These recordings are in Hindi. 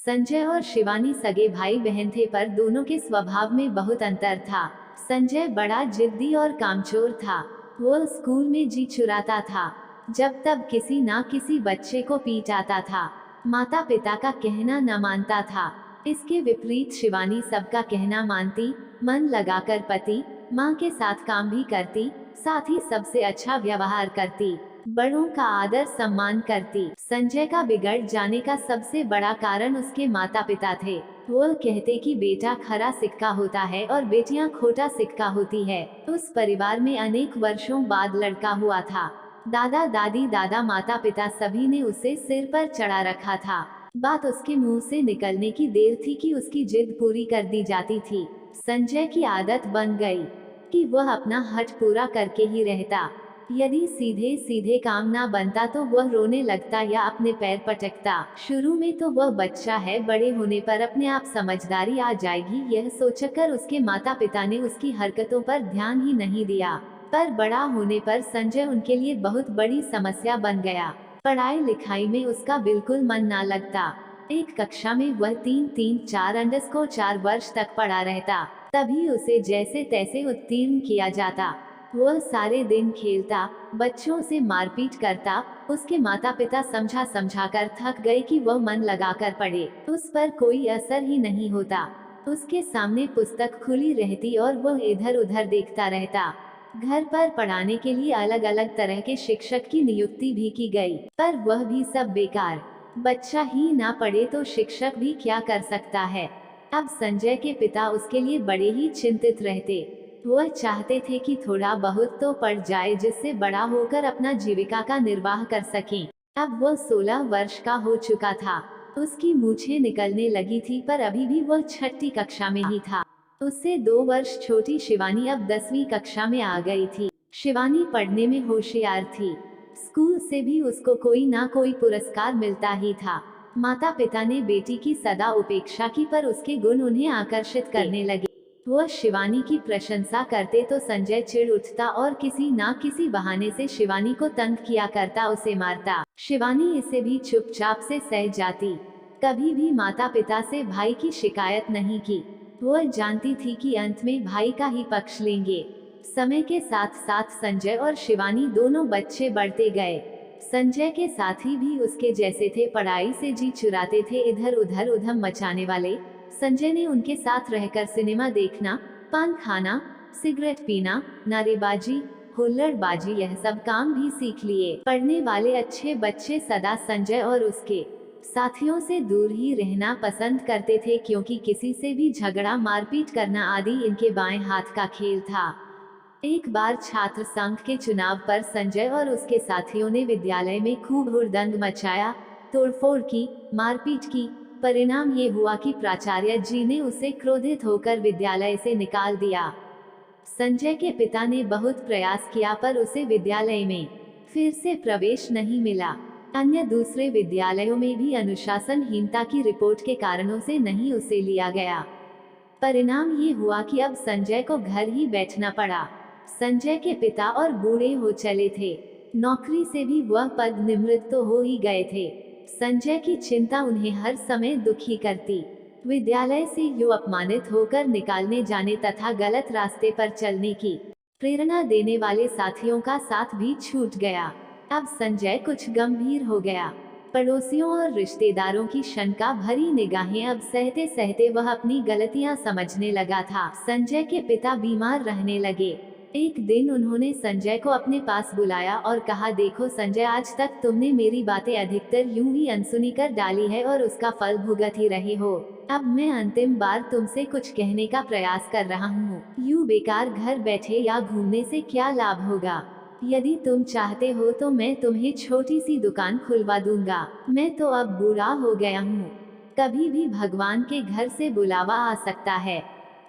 संजय और शिवानी सगे भाई बहन थे, पर दोनों के स्वभाव में बहुत अंतर था। संजय बड़ा जिद्दी और कामचोर था। वो स्कूल में जी चुराता था, जब तब किसी ना किसी बच्चे को पीट आता था। माता पिता का कहना न मानता था। इसके विपरीत शिवानी सबका कहना मानती, मन लगाकर पति माँ के साथ काम भी करती, साथ ही सबसे अच्छा व्यवहार करती, बड़ों का आदर सम्मान करती। संजय का बिगड़ जाने का सबसे बड़ा कारण उसके माता पिता थे। वो कहते कि बेटा खरा सिक्का होता है और बेटियां खोटा सिक्का होती है। उस परिवार में अनेक वर्षों बाद लड़का हुआ था। दादा दादी दादा माता पिता सभी ने उसे सिर पर चढ़ा रखा था। बात उसके मुंह से निकलने की देर थी कि उसकी जिद पूरी कर दी जाती थी। संजय की आदत बन गई कि वह अपना हठ पूरा करके ही रहता। यदि सीधे सीधे काम ना बनता तो वह रोने लगता या अपने पैर पटकता। शुरू में तो वह बच्चा है, बड़े होने पर अपने आप समझदारी आ जाएगी, यह सोचकर उसके माता पिता ने उसकी हरकतों पर ध्यान ही नहीं दिया। पर बड़ा होने पर संजय उनके लिए बहुत बड़ी समस्या बन गया। पढ़ाई लिखाई में उसका बिल्कुल मन ना लगता। एक कक्षा में वह 3-4 वर्ष तक पढ़ा रहता, तभी उसे जैसे तैसे उत्तीर्ण किया जाता। वह सारे दिन खेलता, बच्चों से मारपीट करता। उसके माता पिता समझा समझा कर थक गए कि वह मन लगाकर पढ़े, उस पर कोई असर ही नहीं होता। उसके सामने पुस्तक खुली रहती और वह इधर उधर देखता रहता। घर पर पढ़ाने के लिए अलग अलग तरह के शिक्षक की नियुक्ति भी की गई, पर वह भी सब बेकार। बच्चा ही ना पढ़े तो शिक्षक भी क्या कर सकता है। अब संजय के पिता उसके लिए बड़े ही चिंतित रहते। वह चाहते थे कि थोड़ा बहुत तो पढ़ जाए, जिससे बड़ा होकर अपना जीविका का निर्वाह कर सकें। अब वह 16 वर्ष का हो चुका था। उसकी मूछें निकलने लगी थी, पर अभी भी वह 6ठी कक्षा में ही था। उससे 2 वर्ष छोटी शिवानी अब 10वीं कक्षा में आ गई थी। शिवानी पढ़ने में होशियार थी। स्कूल से भी उसको कोई ना कोई पुरस्कार मिलता ही था। माता पिता ने बेटी की सदा उपेक्षा की, पर उसके गुण उन्हें आकर्षित करने लगे। वह शिवानी की प्रशंसा करते तो संजय चिढ़ उठता और किसी ना किसी बहाने से शिवानी को तंग किया करता, उसे मारता। शिवानी इसे भी चुपचाप से सह जाती, कभी भी माता पिता से भाई की शिकायत नहीं की। वह जानती थी कि अंत में भाई का ही पक्ष लेंगे। समय के साथ साथ संजय और शिवानी दोनों बच्चे बढ़ते गए। संजय के साथी भी उसके जैसे थे, पढ़ाई से जी चुराते थे, इधर उधर उधम मचाने वाले। संजय ने उनके साथ रहकर सिनेमा देखना, पान खाना, सिगरेट पीना, नारेबाजी, हुल्लड़बाजी, यह सब काम भी सीख लिए। पढ़ने वाले अच्छे बच्चे सदा संजय और उसके साथियों से दूर ही रहना पसंद करते थे, क्योंकि किसी से भी झगड़ा मारपीट करना आदि इनके बाएं हाथ का खेल था। एक बार छात्र संघ के चुनाव पर संजय और उसके साथियों ने विद्यालय में खूब हुड़दंग मचाया, तोड़फोड़ की, मारपीट की। परिणाम ये हुआ कि प्राचार्य जी ने उसे क्रोधित होकर विद्यालय से निकाल दिया। संजय के पिता ने बहुत प्रयास किया, पर उसे विद्यालय में फिर से प्रवेश नहीं मिला। अन्य दूसरे विद्यालयों में भी अनुशासनहीनता की रिपोर्ट के कारणों से नहीं उसे लिया गया। परिणाम ये हुआ कि अब संजय को घर ही बैठना पड़ा। संजय के पिता और बूढ़े हो चले थे, नौकरी से भी वह पद निवृत्त तो हो ही गए थे। संजय की चिंता उन्हें हर समय दुखी करती। विद्यालय से यूं अपमानित होकर निकालने जाने तथा गलत रास्ते पर चलने की प्रेरणा देने वाले साथियों का साथ भी छूट गया। अब संजय कुछ गंभीर हो गया। पड़ोसियों और रिश्तेदारों की शंका भरी निगाहें, अब सहते सहते वह अपनी गलतियां समझने लगा था। संजय के पिता बीमार रहने लगे। एक दिन उन्होंने संजय को अपने पास बुलाया और कहा, देखो संजय, आज तक तुमने मेरी बातें अधिकतर यूं ही अनसुनी कर डाली है और उसका फल भुगत ही रहे हो। अब मैं अंतिम बार तुमसे कुछ कहने का प्रयास कर रहा हूँ। यूं बेकार घर बैठे या घूमने से क्या लाभ होगा? यदि तुम चाहते हो तो मैं तुम्हें छोटी सी दुकान खुलवा दूंगा। मैं तो अब बूढ़ा हो गया हूँ, कभी भी भगवान के घर से बुलावा आ सकता है।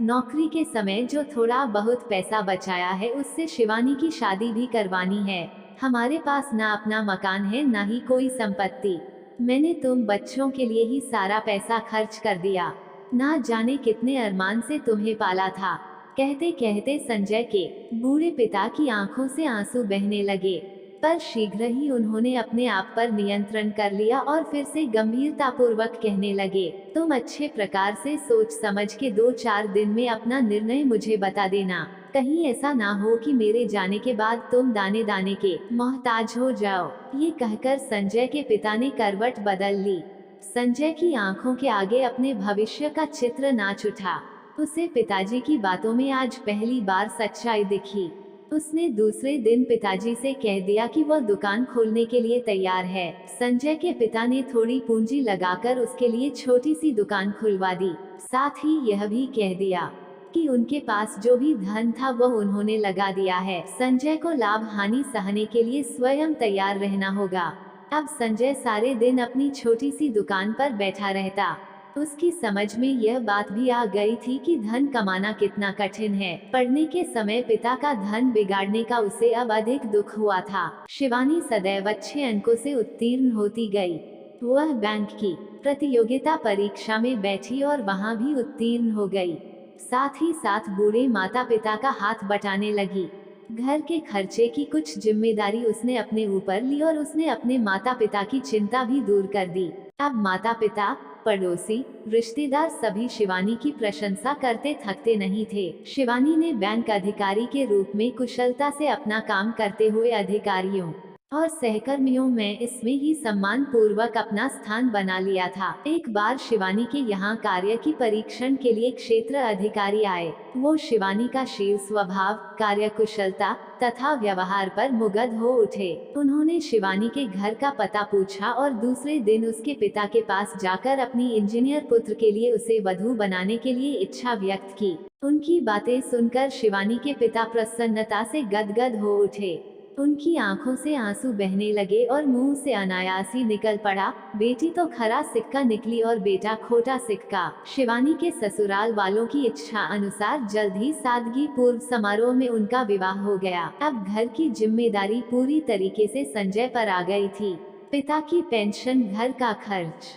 नौकरी के समय जो थोड़ा बहुत पैसा बचाया है, उससे शिवानी की शादी भी करवानी है। हमारे पास ना अपना मकान है, ना ही कोई संपत्ति। मैंने तुम बच्चों के लिए ही सारा पैसा खर्च कर दिया। ना जाने कितने अरमान से तुम्हें पाला था। कहते कहते संजय के बूढ़े पिता की आंखों से आंसू बहने लगे। पर शीघ्र ही उन्होंने अपने आप पर नियंत्रण कर लिया और फिर से गंभीरतापूर्वक कहने लगे, तुम अच्छे प्रकार से सोच समझ के 2-4 दिन में अपना निर्णय मुझे बता देना। कहीं ऐसा ना हो कि मेरे जाने के बाद तुम दाने दाने के मोहताज हो जाओ। ये कहकर संजय के पिता ने करवट बदल ली। संजय की आंखों के आगे अपने भविष्य का चित्र नाच उठा। उसे पिताजी की बातों में आज पहली बार सच्चाई दिखी। उसने दूसरे दिन पिताजी से कह दिया कि वह दुकान खोलने के लिए तैयार है। संजय के पिता ने थोड़ी पूंजी लगाकर उसके लिए छोटी सी दुकान खुलवा दी। साथ ही यह भी कह दिया कि उनके पास जो भी धन था वह उन्होंने लगा दिया है। संजय को लाभ हानि सहने के लिए स्वयं तैयार रहना होगा। अब संजय सारे दिन अपनी छोटी सी दुकान पर बैठा रहता। उसकी समझ में यह बात भी आ गई थी कि धन कमाना कितना कठिन है। पढ़ने के समय पिता का धन बिगाड़ने का उसे अब अधिक दुख हुआ था। शिवानी सदैव अच्छे अंकों से उत्तीर्ण होती गई। वह बैंक की प्रतियोगिता परीक्षा में बैठी और वहां भी उत्तीर्ण हो गई। साथ ही साथ बूढ़े माता पिता का हाथ बटाने लगी। घर के खर्चे की कुछ जिम्मेदारी उसने अपने ऊपर ली और उसने अपने माता पिता की चिंता भी दूर कर दी। अब माता पिता, पड़ोसी, रिश्तेदार सभी शिवानी की प्रशंसा करते थकते नहीं थे। शिवानी ने बैंक अधिकारी के रूप में कुशलता से अपना काम करते हुए अधिकारियों और सहकर्मियों में इसमें ही सम्मान पूर्वक अपना स्थान बना लिया था। एक बार शिवानी के यहाँ कार्य की परीक्षण के लिए क्षेत्र अधिकारी आए। वो शिवानी का शील स्वभाव, कार्यकुशलता तथा व्यवहार पर मुग्ध हो उठे। उन्होंने शिवानी के घर का पता पूछा और दूसरे दिन उसके पिता के पास जाकर अपनी इंजीनियर पुत्र के लिए उसे वधू बनाने के लिए इच्छा व्यक्त की। उनकी बातें सुनकर शिवानी के पिता प्रसन्नता से गदगद हो उठे। उनकी आंखों से आंसू बहने लगे और मुंह से अनायास ही निकल पड़ा, बेटी तो खरा सिक्का निकली और बेटा खोटा सिक्का। शिवानी के ससुराल वालों की इच्छा अनुसार जल्द ही सादगी पूर्व समारोह में उनका विवाह हो गया। अब घर की जिम्मेदारी पूरी तरीके से संजय पर आ गई थी। पिता की पेंशन घर का खर्च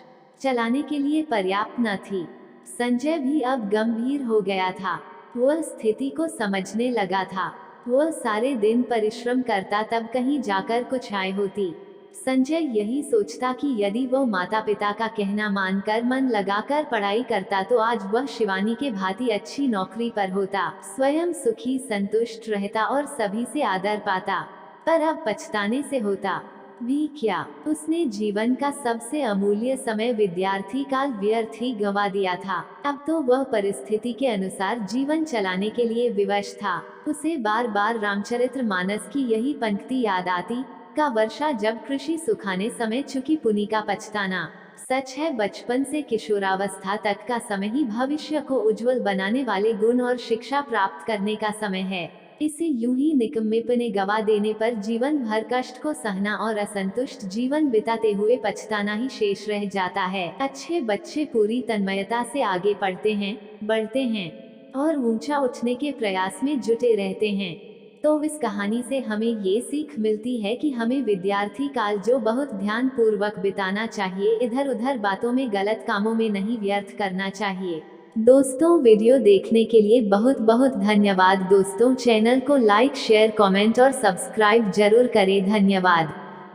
चलाने के लिए पर्याप्त न थी। संजय भी अब गंभीर हो गया था। वह स्थिति को समझने लगा था। वह सारे दिन परिश्रम करता तब कहीं जाकर कुछ आय होती। संजय यही सोचता कि यदि वह माता पिता का कहना मानकर मन लगाकर पढ़ाई करता तो आज वह शिवानी के भांति अच्छी नौकरी पर होता, स्वयं सुखी संतुष्ट रहता और सभी से आदर पाता। पर अब पछताने से होता भी क्या। उसने जीवन का सबसे अमूल्य समय विद्यार्थी काल व्यर्थ ही गंवा दिया था। अब तो वह परिस्थिति के अनुसार जीवन चलाने के लिए विवश था। उसे बार बार रामचरितमानस की यही पंक्ति याद आती, का वर्षा जब कृषि सुखाने समय चुकी पुनि का पछताना। सच है, बचपन से किशोरावस्था तक का समय ही भविष्य को उज्जवल बनाने वाले गुण और शिक्षा प्राप्त करने का समय है। इसे यूं ही निकम्मेपने गवा देने पर जीवन भर कष्ट को सहना और असंतुष्ट जीवन बिताते हुए पछताना ही शेष रह जाता है। अच्छे बच्चे पूरी तन्मयता से आगे पढ़ते हैं, बढ़ते हैं और ऊंचा उठने के प्रयास में जुटे रहते हैं। तो इस कहानी से हमें ये सीख मिलती है कि हमें विद्यार्थी काल जो बहुत ध्यान पूर्वक बिताना चाहिए, इधर उधर बातों में, गलत कामों में नहीं व्यर्थ करना चाहिए। दोस्तों, वीडियो देखने के लिए बहुत बहुत धन्यवाद। दोस्तों, चैनल को लाइक, शेयर, कमेंट और सब्सक्राइब जरूर करें। धन्यवाद।